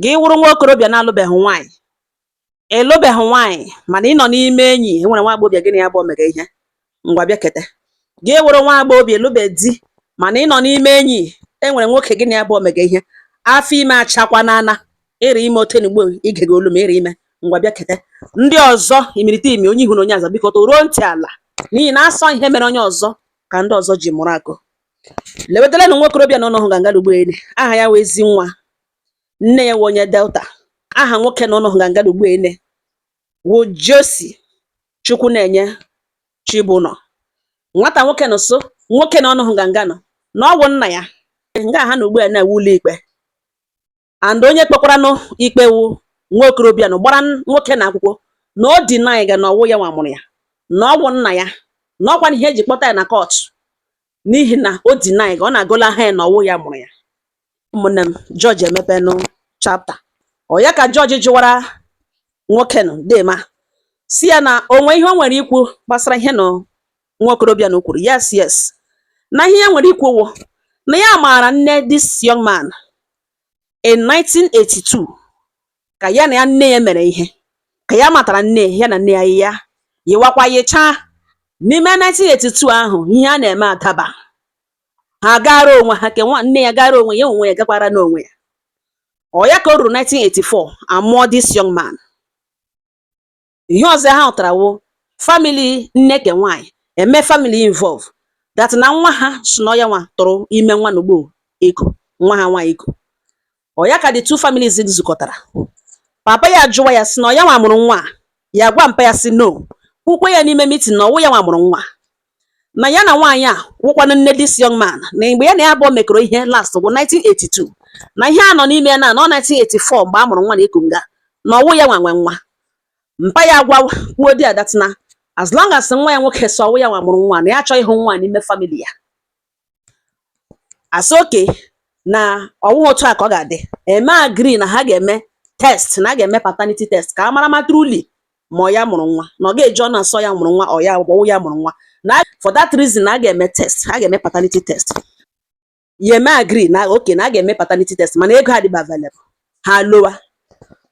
Gị wụrụ nwa okorobịa na-alụbeghị nwaanyị, ịlụbeghị nwaanyị mana ị nọ n'ime enyi enwere nwa agbọghọbịa gị na ya bụ omega ihe, ngwa bịa kete. Gị wụrụ nwa agbọghọbịa ịlụbe di mana ị nọ n'ime enyi enwere nwoke gị na ya bụ omega ihe, afọ ime achakwa n'ana, ịrị ime otenugbo ige gị olu ma ịrị ime, ngwa bịa kete. Ndị ọzọ imirite imi onye ihu na onye aza biko toruo ntị ala n'ihi na asọ ihe mere onye ọzọ ka ndị ọzọ ji mụrụ akụ. Lewetara na nwa okorobịa nọ n'ọhụ nganga Ugboene, aha ya wee ezi nwa, nne ya wụ onye Delta. Aha nwoke nọ n'ọhụ nganga Ugboene wụ Josi Chukwu na-enye Chibụnọ. Nwata nwoke nọ so nwoke nọ n'ọhụ nganga nọ na ọ wụ nna ya nga ha na Ugboene na-ewu ụlọ ikpe, and onye kpekwara n'ikpe wụ nwa okorobịa nọ gbara nwoke na akwụkwọ na o deny ga na ọwụ ya nwa mụrụ ya, na ọ wụ nna ya, na ọkwa na ihe eji kpọta ya na kọtụ n'ihi na o deny ga ọ na-agụla ha ya na ọwụ ya mụrụ ya. Ụmụnne m, jọji emepenụ chapta. Ọ ya ka jọji jụwara nwoke nọ dema si ya na onwe ihe o nwere ikwu gbasara ihe nọ nwa okorobịa na kwuru. Yes, yes, na ihe ya nwere ikwu wụ na ya maara nne this young man in 1982 ka ya na ya nne ya mere ihe, ka ya matara nne ya na nne ya yiwakwa yichaa n'ime 1982 ahụ ihe a na-eme adaba. Ha gara onwe ha, ke nne ya gara onwe ya, onwe ya gakwara n'onwe ya. Ọ ya ka o ruru 1984 amụọ this young man. Ihe ọzọ ha hụtara wụ family nne ke nwaanyị eme family involve that na nwa ha si na ya nwa tụrụ ime nwa n'ugbo ego, nwa ha nwaanyị ego. Ọ ya ka the two families zukọtara. Papa ya jụwa ya si na ya nwa mụrụ nwa, ya gwa mpa ya si no, kwukwe ya n'ime meeting na ọwụ ya nwa mụrụ nwa, na ya na nwaanyị a wụkwanụ nne this young man, na mgbe ya na ya abụọ mekọrọ ihe last bụ 1982, na ihe a nọ n'ime ya na 1984 mgbe a mụrụ nwa na eku nga na ọwụ ya nwa nwe nwa. Mpa ya gwa kwuo dị adat na as long as nwa ya nwoke so ọwụ ya nwa mụrụ nwa na ya achọ ịhụ nwa n'ime family ya. Asị oke na ọwụ otu a ka ọ ga-adị, eme agree na ha ga-eme test, na a ga-eme paternity test ka a mara ma truly ma ọ ya mụrụ nwa, na ọ ga-eji ọnụ asọ ya mụrụ nwa ọ ya ọwụ ya mụrụ nwa. Na for that reason a ga-eme test, a ga-eme paternity test. Ya eme agree na okay na a ga-eme paternity test mana ego adịba available. Ha lowa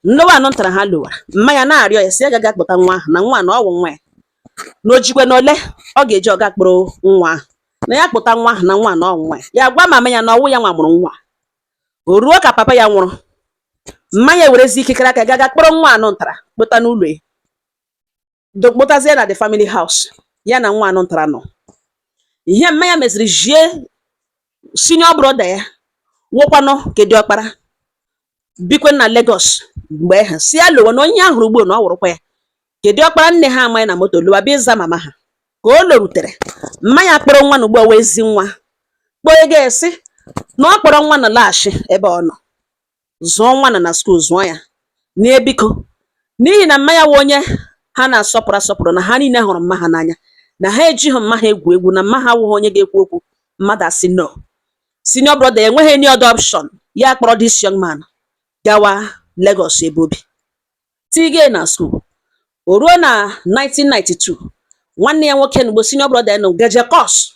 nlowa anọ ntara ha lowa, mmanya na-arịọ ya si ya gaga kpụta nwa ahụ na nwa na ọwụ nwa ya, na ojikwe na ole ọ ga-eji ọga kpụrụ nwa ahụ, na ya kpụta nwa ahụ na nwa na ọwụ nwa ya. Ya gwa mama ya na ọwụ ya nwa mụrụ nwa. O ruo ka papa ya nwụrụ, mmanya werezi ikikere aka gaga kpọrọ nwa anọ ntara kpụta n'ụlọ ya, kpụtazie na the family house ya na nwa anọ ntara nọ. Ihe mmanya meziri jie senior brother ya wụkwanụ kedu ọkpara bikwe na Lagos mgbe ha si ya lowe na onye ahụrụ ugbo na ọ wụrụkwa ya. Kedu ọkpara nne ha amaghị na moto lowa bịa ịza mama ha. Ka o lorutere, mmanya kpọrọ nwa na ugbo wee ezi nwa kpọọ ego esi na ọ kpọrọ nwa na laghachi ebe ọ nọ, zụọ nwa na school zụọ ya n'ebiko, n'ihi na mmanya wụ onye ha na-asọpụrụ asọpụrụ, na ha niile hụrụ mma ha n'anya, na ha ejighị mma ha egwu egwu, na mma ha awụghị onye ga-ekwu okwu mmadụ asị no. Senior brother enweghị any other option, ya kpọrọ this young man gawa Lagos ebe obi tige na school. O ruo na 1992 nwanne ya nwoke n'ugbo senior brother nọ gaje course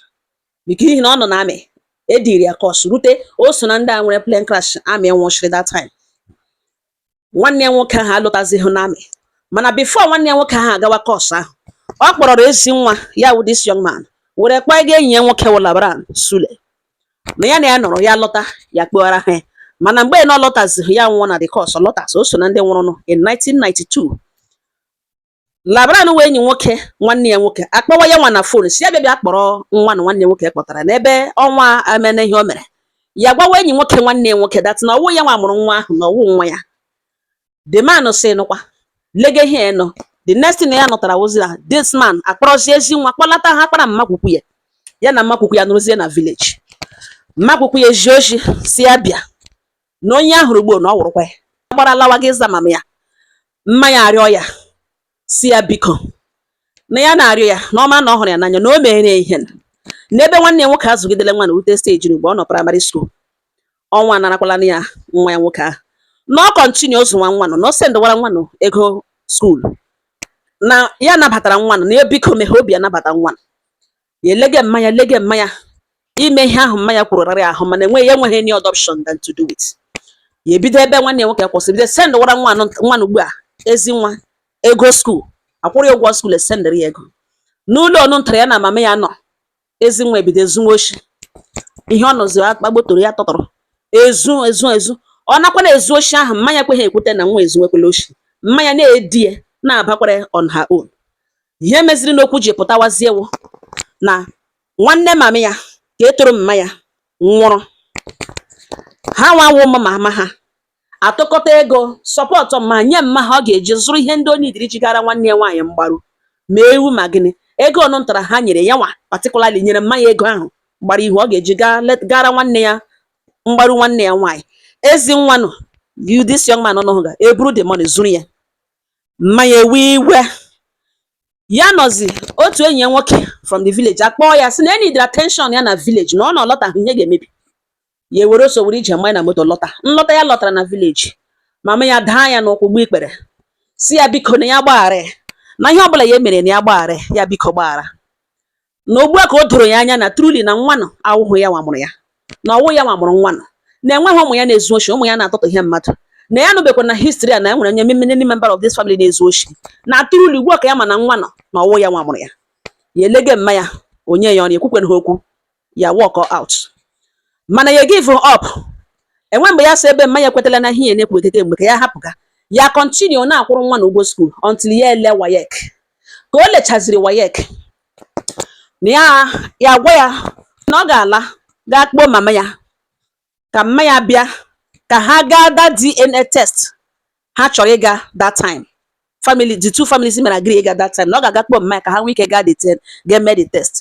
n'ihi na ọ nọ na amị, ediri ya course rute o so na ndị a nwere plane crash amị nwụchiri that time. Nwanne ya nwoke ahụ alụtazighị na amị, mana before nwanne ya nwoke ahụ agawa course ahụ, ọ kpọrọ ezi nwa ya wụ this young man were kpọọ ego enyi ya nwoke wụ Labaran Sule, na ya na ya nọrọ ya lọta ya kpọara ha. Mana mgbe na ọ lọtazighị ya nwụọ na the course, ọ lọtas o so na ndị nwụrụ in 1992. Labaran wee enyi nwoke nwanne ya nwoke akpọwa ya nwa na phone si ya bịa kpọrọ nwa na nwanne nwoke kpọtara n'ebe ọnwa amene ihe o mere. Ya gwawa enyi nwoke nwanne ya nwoke dat na ọwụ ya nwa mụrụ nwa ahụ na ọwụ nwa ya. The man si nụkwa lege ihe nọ. The next thing ya nọtara wụzi na this man akpọrọzie ezi nwa kpọlata ha kpara mmakwukwu ya, ya na mmakwukwu ya nụrụzie na village. Mmakwukwu ya ji oji si ya bịa na onye ahụrụ ugbo na ọ wụrụkwa ya, gbara lawa gị ịza mama ya. Mmanya arịọ ya si ya biko na ya na-arịọ ya na ọma na ọ hụrụ ya n'anya na o mere ihe n'ebe nwanne ya nwoke azụgidele nwa na ute stage mgbe ọ nọ primary school. Ọnwa anarakwala ya nwa ya nwoke ahụ na ọ kọntinue ozu nwa nọ na o sendwara nwa nọ ego school, na ya nabatara nwa nọ na ebiko meghe obi anabata nwa. Ya lege mmanya ime ihe ahụ mmanya kwuru rarị ahụ, mana ya enweghị any other option than to do it. ya ebido ebe nwanne ya nwoke kwụsị bido send wara nwa ugbu a ezi nwa ego skuul akwụrụ ya ụgwọ skuul esendịrị ya ego n'ụlọ ọnụ ntara ya na mama ya nọ ezi nwa ebido ezuwa oshi ihe ọ nọzi agbotoro ya tọtọrọ ezu ọ nakwana ezu oshi ahụ mmanya ekweghị ekwute na nwa ezuwekwala oshi mmanya na-edi ya na-abakwara on her own. Ihe meziri n'okwu ji pụtawazie wụ na nwanne mama ya ka etoro mama ya nwụrụ, ha nwawo ụmụ mama ha atụkọta ego sọpọtụ ma nye mma ha ọ ga-eji zụrụ ihe ndị onye idiri jigara nwanne ya nwaanyị mgbaru ma ewu ma gịnị ego ọnụ ntara ha nyere ya nwa patikulali nyere mma ya ego ahụ gbara ihu ọ ga-eji gara nwanne ya mgbaru nwanne ya nwaanyị. Ezi nwanụ this young man nọ ga eburu the money zụrụ ya mma ya ewe iwe ya nọzi otu enyi ya nwoke from the village akpọọ ya sị na enyi dị attention ya na village na ọ na-alọta ihe ga-emebi ya ewere oso were ije mmanya na moto lọta nlọta ya lọtara na village mama ya daa ya n'ụkwụ gba ikpere si ya biko na ya gbaghara na ihe ọbụla ya mere na ya gbaghara ya biko gbaghara na ugbu a ka o doro ya anya na truly na nwanụ awụhụ ya nwamụrụ ya na ọwụ ya nwamụrụ nwanụ na enweghị ụmụ ya na-ezu oshi ụmụ ya na-atụtụ ihe mmadụ na ya nụbekwa na history a na enwere onye many member of this family na-ezu oshi na truly ugbu a ka ya ma na nwanụ na ọwụ ya nwamụrụ ya ya elege mma ya onye ya ọrụ ekwukwere ha okwu ya walk out mana ya give up enwe mgbe ya so ebe mma ya ekwetala na ihe na-ekwu ekeke mgbe ka ya hapụga ya continue na-akwụrụ nwa na ụgwọ school until ya ele WAEC ka o lechaziri WAEC na ya gwa ya na ọ ga-ala gaa kpọọ mama ya ka mma ya bịa ka ha gaa that DNA test ha chọrọ ịga that time family the two families mere agree ịga that time na ọ ga-aga kpọọ mma ya ka ha nwee ike gaa get the test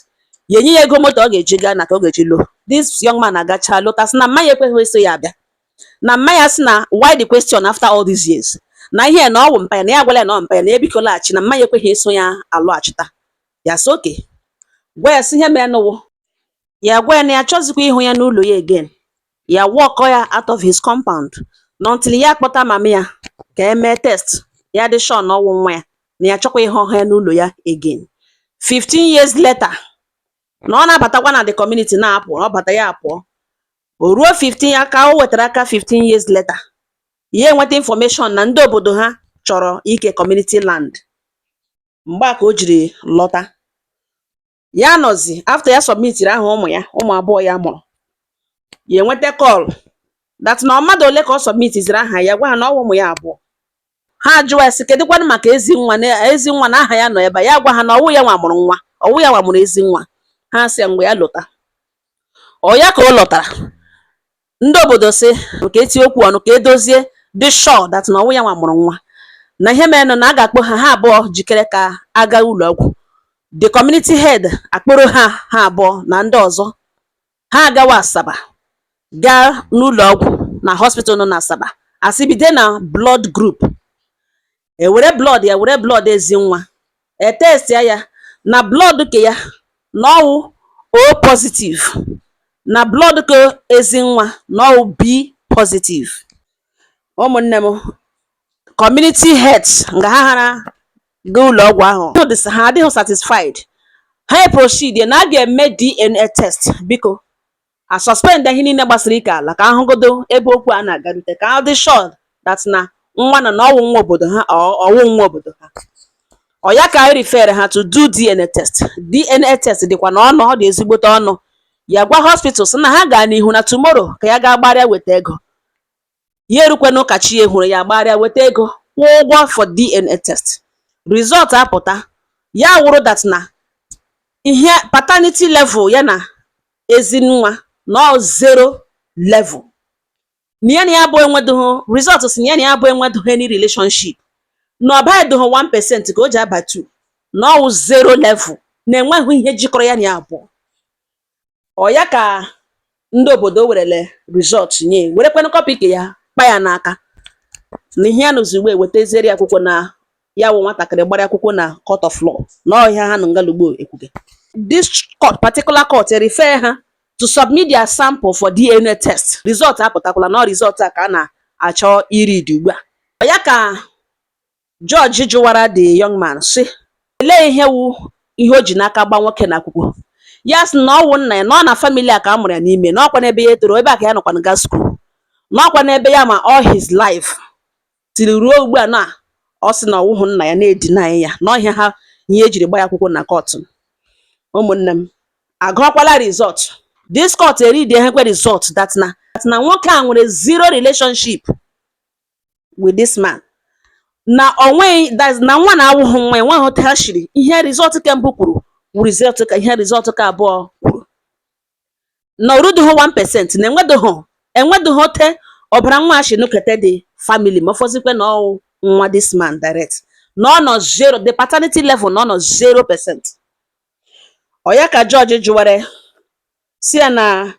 ya enye ya ego moto ọ ga-eji gaa na ka ọ ga-eji lụọ. This young man agacha lụta sị na mma ya ekweghị eso ya abịa na mma ya sị na why the question after all these years na ihe na ọ wụ mpa ya na ya gwala ya na ọ mpa ya na ebiko laghachi na mma ya ekweghị eso ya alụghachita ya sị oke gwa ya sị ihe mere n'ụwụ ya gwa ya na ya chọzikwa ịhụ ya n'ụlọ ya again ya walk ya out of his compound na until ya kpọta mama ya ka emee test ya dị sure na ọwụ nwa ya na ya chọkwa ịhụ ya n'ụlọ ya again. 15 years later na ọ na-abatakwa na the community na-apụ ọ bata ya apụọ o ruo 15 aka o wetara aka 15 years later ya enweta information na ndị obodo ha chọrọ ike community land mgbe a ka o jiri lọta ya nọzi after ya submitiri aha ụmụ abụọ ya mụrụ ya enweta call that na mmadụ ole ka ọ submitiziri aha ya gwa ha na ọ ụmụ ya abụọ ha jụọ ya sị kedụkwanụ maka ezi nwa na aha ya nọ ebe ya gwa ha na ọwụ ya nwa mụrụ nwa ọwụ ya nwa mụrụ ezi nwa ha sị mgbe ya lọta ọ ya ka ọ lọtara ndị obodo sị ka etinye okwu ọnụ ka edozie dị sure that na ọwụ ya nwa mụrụ nwa na ihe mere na a ga-akpọ ha abụọ jikere ka aga ụlọ ọgwụ the community head akpọrọ ha abụọ na ndị ọzọ ha agawa Asaba gaa n'ụlọ ọgwụ na hospital nọ na Asaba asịbide na blood group were blood ezi nwa test ya na blood ke ya na ọwụ O positive na blood ke ezi nwa na ọwụ B positive. Ụmụnne m community heads nga ha hara gaa ụlọ ọgwụ ahụ ha adịghị satisfied ha proceed na a ga-eme DNA test biko a suspend ihe niile gbasara ike ala ka ahụgodo ebe okwu a na-agarute ka ọ dị sure that na nwa na ọwụ nwa obodo ha ọwụ nwa obodo ha ọ ya ka anyị refer ha to do DNA test. DNA test dịkwa na ọnụ ọ dị ezigbote ọnụ ya gwa hospital sị na ha gaa n'ihu na tomorrow ka ya gaa gbarịa weta ego ya erukwenụ ka chi ya hụrụ ya gbarịa weta ego kwụọ ụgwọ for DNA test result apụta ya wụrụ that na ihe paternity level ya na ezi nwa no zero level na ya bụ enwedoghị result si na ya bụ enwedoghị any relationship na ọbadoghị 1% ka o ji aba 2 na ọwụ zero level na enweghị ihe jikọrọ ya na ya abụọ ọ ya ka ndị obodo werele result nye werekwanụ kọpị ke ya kpa ya n'aka na ihe ya n'ozugbo ewetaziri akwụkwọ na ya wụ nwatakịrị gbara akwụkwọ na court of law na ọhịa ha na ngalugbo ekwuge this particular court refer ha to submit their sample for DNA test. Result apụtakwala na result a ka a na-achọ iri dị ugbu a. Ya ka George jụwara the young man sị elee ihe wu ihe o ji n'aka gba nwoke na akwụkwọ ya sị na ọ wụ nna ya na ọ na family a ka a mụrụ ya n'ime na ọkwa n'ebe ya toro ebe a ka ya nọkwa na gaa school n'ọkwa n'ebe ya ma all his life tiri ruo ugbu a na ọ sị na ọwụhụ nna ya na-edina ya n'ọhịa ha ihe ejiri gba ya akwụkwọ na kọtụ. Ụmụnne m, agụọkwala result. This court eride ha kwe result that na nwoke a nwere zero relationship with this man, na onwe na nwa na awụhụ nwa nwa ahụ ha shiri ihe result ke mbụ kwuru result ka ihe result ka abụọ kwuru na orudughị 1% na enwedughị te ọbara nwa shi nukete the family ma fọzikwe na ọwụ nwa this man direct na ọ nọ zero, the paternity level na ọ nọ 0%. Oya ka judge jụwere si ya na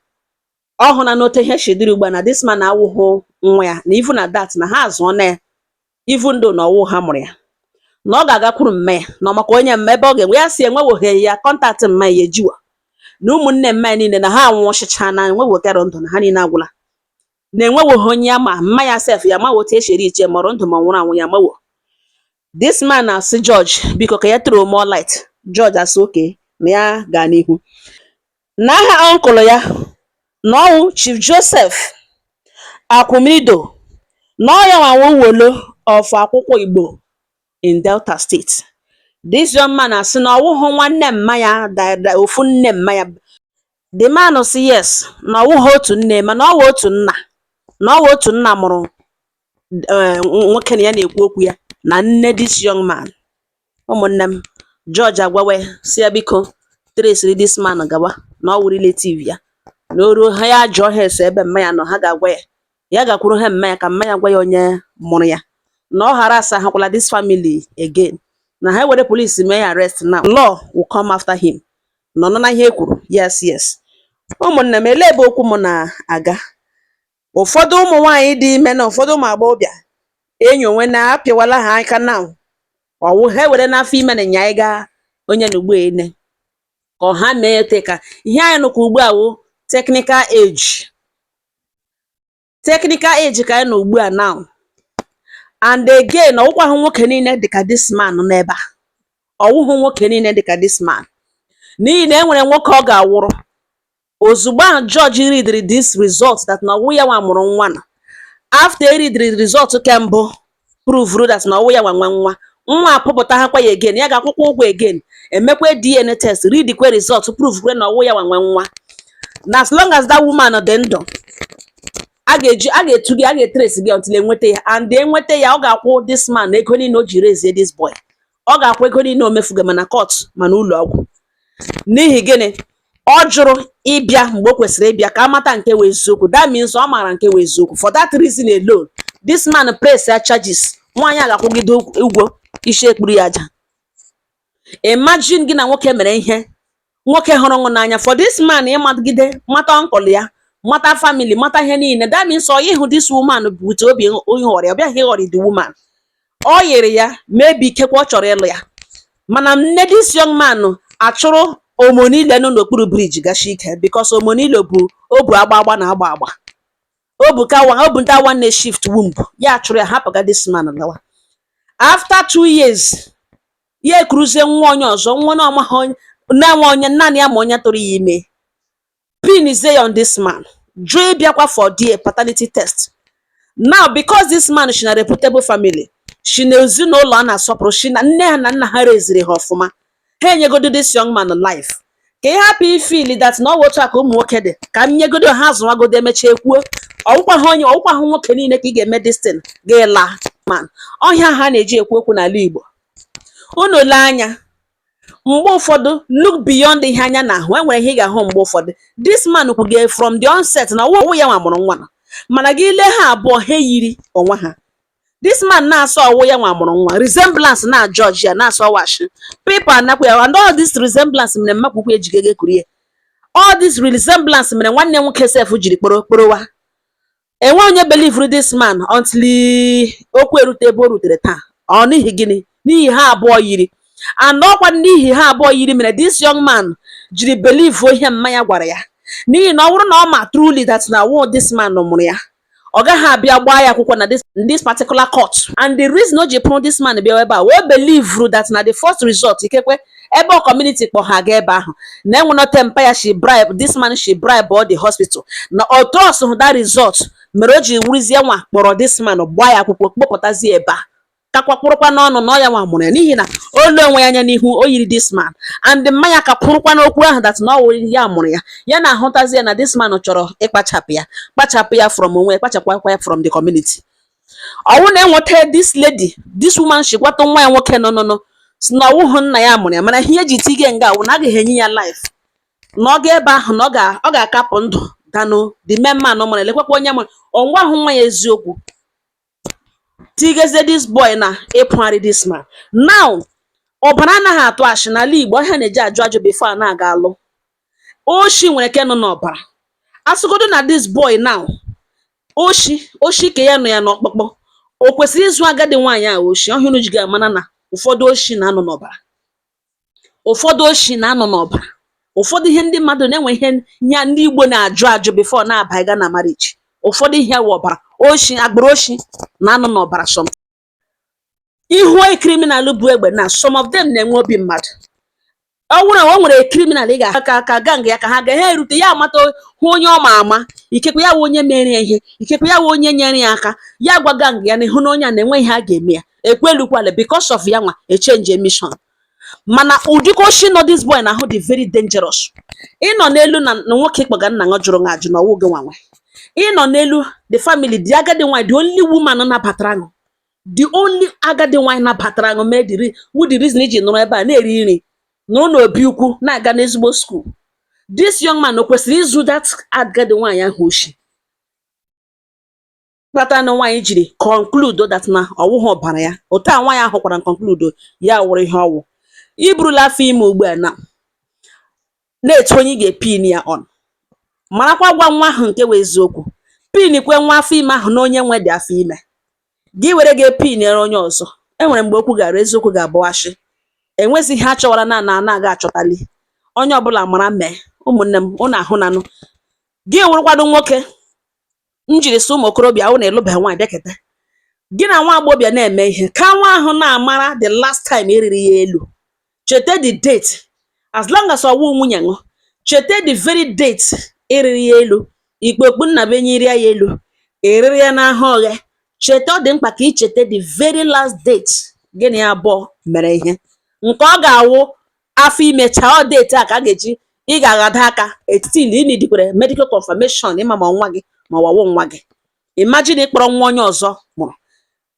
ọ hụ na n'ote ihe shediri ugbu a na this man awụhụ nwa ya na even na that na ha azụọ na ya even though na ọwụ ha mụrụ ya na ọ ga-agakwuru mme ya na ọmaka onye mme ebe ọ ga-enwe ya si enwewoghị ya kọntaktị mme ya ejiwa na ụmụnne mme ya niile na ha anwụchicha na enwewogara ndụ na ha niile agwụla na enwewoghị onye ya ma mma ya sef ya mawo otu esheri iche mọrọ ndụ ma nwụrụ anwụ ya mawo. This man na-asị George biko ka ya throw more light. George asị oke na ya gaa n'ihu na aha ọnkụlụ ya na ọwụ Chief Joseph Akumido na ọya nwanwe wolo of akwụkwọ Igbo in Delta State. This young man asị na ọwụhụ nwanne mma ya ofu nne mma ya. The man sị yes na ọwụhụ otu nne mana ọwụ otu nna na ọwụ otu nna mụrụ nwoke na ya na-ekwu okwu ya na nne this young man. Ụmụnne m, George agwawe si ya biko trace this man gawa na ọwụ relative ya na oru ha ya jụọ ha ese ebe mma ya nọ ha ga-agwa ya ya gakwuru ha mma ya ka mma ya gwa ya onye mụrụ ya na ọ ghara asa hakwala this family again na ha were police mee ya arrest now law will come after him. Nọ na ihe kwuru yes. Ụmụnne m, ele ebe okwu m na-aga. Ụfọdụ ụmụ nwaanyị dị ime na ụfọdụ ụmụ agbọghọbịa enyi onwe na-apịawala ha aka na ọwụ ha were n'afọ ime na nya ịga onye na ugbo ene ka ha mee te ka ihe anyị nụkwa ugbu a wụ technical age ka anyị nọ ugbu a now. And again ọwụkwa hụ nwoke niile dịka this man n'ebe a ọwụhụ nwoke niile dịka this man n'ihi na enwere nwoke ọ ga-awụrụ ozugbo ahụ George readiri this result that na ọwụ ya nwa mụrụ nwa na after readiri result kembụ prove that na ọwụ ya nwa apụpụta ha kwa ya again ya ga-akwụkwọ ụgwọ again emekwe DNA test readikwe result prove kwe na ọwụ ya nwa na as long as that woman dị ndụ a ga-etu gị a ga-etrace gị until enweta ya and enweta ya ọ ga-akwụ this man ego niile o ji raise this boy. Ọ ga-akwụ ego niile o mefuga mana court mana ụlọ ọgwụ n'ihi gịnị ọ jụrụ ịbịa mgbe o kwesịrị ịbịa ka amata nke wee eziokwu. That means ọ maara nke wee eziokwu. For that reason alone this man press ya charges nwaanyị a ga-akwụgide ụgwọ isi ekpuru ya aja. Imagine gị na nwoke mere ihe nwoke hụrụ ọṅụ n'anya for this man ịmagide mata uncle ya mata family mata ihe niile. That means ọ ịhụ this woman with obi onye ọrịa ọbịa ihe ọrịa the woman ọ yiri ya maybe ikekwe ọ chọrọ ịlụ ya mana nne this young man achụrụ omonile nọ n'okpuru bridge gashi ike because omonile bụ obu agba na agba obu nta nwanne shift womb ya achụrụ ya hapụga this man lawa. After 2 years ya ekuruzie nwa onye ọzọ nwa na ọma na-enwe onye naanị ya ma onye tụrụ ya ime pin is there on this man jụọ ịbịakwa for the paternity test. Now because this man shi na reputable family shi na ezinụlọ a na-asọpụrụ shi na nne ha na nna ha reziri ha ọfụma ha enyegodo this young man life ka ị hapụ ifili that na ọ wụ otu a ka ụmụ nwoke dị ka m nyegodo ha azụwagodo emechaa ekwuo ọwụkwa hụ nwoke niile ka ị ga-eme destin ga-ela man ọhịa ha na-eji ekwu okwu n'ala Igbo. Unu lee anya mgbe ụfọdụ look beyond ihe anya na ahụ enwere ihe ị ga-ahụ mgbe ụfọdụ this man kwuge from the onset na ọwụ ya nwa mụrụ nwa mana gị lee ha abụọ ha yiri onwe ha. This man na-asọ ọwụ ya nwa mụrụ nwa resemblance na George ya na-asọ washi people anakwa ya and all this resemblance mere mmakwukwu ejigege kurie all this resemblance mere nwanne nwoke sef jiri kporowa enwe onye believe this man until okwu erute ebe o rutere taa ọ n'ihi gịnị n'ihi ha abụọ yiri and ọkwa n'ihi ha abụọ yiri mere this young man jiri believe ihe mma ya gwara ya n'ihi na ọ bụrụ na ọ ma truly that na this man mụrụ ya ọ gaghị abịa gbaa ya akwụkwọ na this particular court. And the reason o ji pụrụ this man bịa ebe a wee believe that na the first result ikekwe ebe ọ community kpọ ha ga ebe ahụ na enwenote mpa ya she bribe this man, she bribe all the hospital na ọ trust that result mere o ji wurizie nwa kpọrọ this man gbaa ya akwụkwọ kpọpụtazie ebe a kakwa kpụrụkwa n'ọnụ na ọ ya nwa mụrụ ya n'ihi na olu onwe ya anya n'ihu o yiri this man, and mmanya ka pụrụkwa n'okwu ahụ that na ọ wụ ya mụrụ ya ya na ahụtazie na this man chọrọ kpachapụ ya from onwe, kpachapụkwa ya from the community. Ọwụ na enweta this lady, this woman shikwata nwa ya nwoke nọ si na ọwụhụ nna ya mụrụ ya, mana ihe eji tige nga wụ na agaghị enye ya life na ọ ga ebe ahụ na ọ ga-akapụ ndụ danụ the main man mụrụ elekwekwa onye mụrụ ọnwa ahụ nwa ya eziokwu tigeze this boy na ịpụgharị this man. Now ọbara anaghị atụ ashị n'ala Igbo, ọhịa na-eji ajụ before a na-aga alụ. Oshi nwere ike nọ n'ọbara asụgodo na this boy now oshi ka ya nọ ya n'ọkpụkpọ o kwesịrị ịzụ agadi nwaanyị a oshi ọhụrụ ji ga-amana na ụfọdụ oshi na-anọ n'ọbara, ụfọdụ ihe ndị mmadụ na-enwe ihe ya ndị Igbo na-ajụ before na-abaiga na marriage. Ụfọdụ ihe wụ ọbara oshi, agbụrụ oshi na-anọ n'ọbara. Some ihu criminal bụ egbe na some of them na-enwe obi mmadụ. Ọ bụrụ na o nwere criminal ị ga-aka ka gang ya ka ha ga-erute ya amata hụ onye ọ ma ama, ikekwe ya wụ onye mere ihe, ikekwe ya wụ onye nyere ya aka, ya gwa gang ya na ịhụ na onye a na-enwe ihe a ga-eme ya ekwelukwala because of ya nwa echange emission. Mana ụdịka oshi nọ this boy na ahụ dị very dangerous. Ịnọ n'elu na nwoke kpọga nna ya jụrụ ajụ na ọwụ gị nwanwe, ịnọ n'elu the family the agadi nwaanyị the only woman nabatara aṅụ, the only agadi nwaanyị nabatara aṅụ mee the reason iji nọrọ ebe a na-eri nri nụrụ n'obi ukwu na-aga n'ezigbo school. This young man o kwesịrị ịzụ that agadi nwaanyị ahụ oshi kpata na nwaanyị jiri conclude that na ọwụghị ọbara ya. Otu a nwaanyị ahụ kwara conclude ya wụrụ ihe ọwụ. Iburula afọ ime ugbu a na-etu onye ị ga-epin ya on, marakwa gwa nwa ahụ nke wee eziokwu pin kwe nwa afọ ime ahụ na onye nwe dị afọ ime gị were ga-epin ya onye ọzọ. Enwere mgbe okwu gara eziokwu ga-abụwashi, enwezi ihe achọwara na-aga achọtali onye ọbụla mara mee. Ụmụnne m ụnụ ahụ nanụ gị wụrụkwado nwoke njiri si ụmụ okorobịa ụnụ ịlụbeghị nwaanyị bịakete gị na nwa agbọghọbịa na-eme ihe ka nwa ahụ na-amara the last time eriri ya elu. Cheta the date, as long as ọwụ nwunye ṅụ cheta the very date eriri ya elu, ikpokpu nna be nyiri ya elu eriri ya n'ahụ oghe. Cheta ọ dị mkpa ka icheta the very last date gịnị abụọ mere ihe nke ọ ga-awụ afọ imecha ọ date a ka a ga-eji ị ga-aghada aka still ị nidikwere medical confirmation ịma ma nwa gị ma ọwụ nwa gị. Imagine ịkpọrọ nwa onye ọzọ mụrụ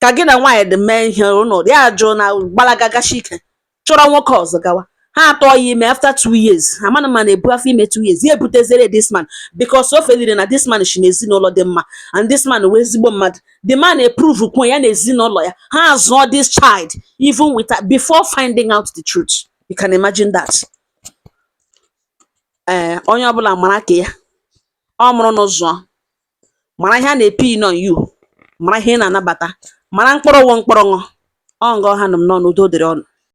ka gị na nwaanyị dị mee ihe ụnụ ya ajụ na gbalagagashi ike chọrọ nwoke ọzọ gawa ha atọ ya ime after 2 years. Amana ma na-ebu afọ ime 2 years ya ebutezere this man because o feliri na this man shi n'ezinụlọ dị mma and this man wee ezigbo mmadụ. The man approve kwe ya na ezinụlọ ya ha azụọ this child even with her before finding out the truth. You can imagine that. Onye ọbụla mara ka ya ọ mụrụ n'ụzọ mara ihe a na-epin on you, mara ihe ị na-anabata, mara mkpọrọ wụ mkpọrọ ṅụ. Ọ nga ọha nọ m n'ọnụ udo dịrị ọnụ.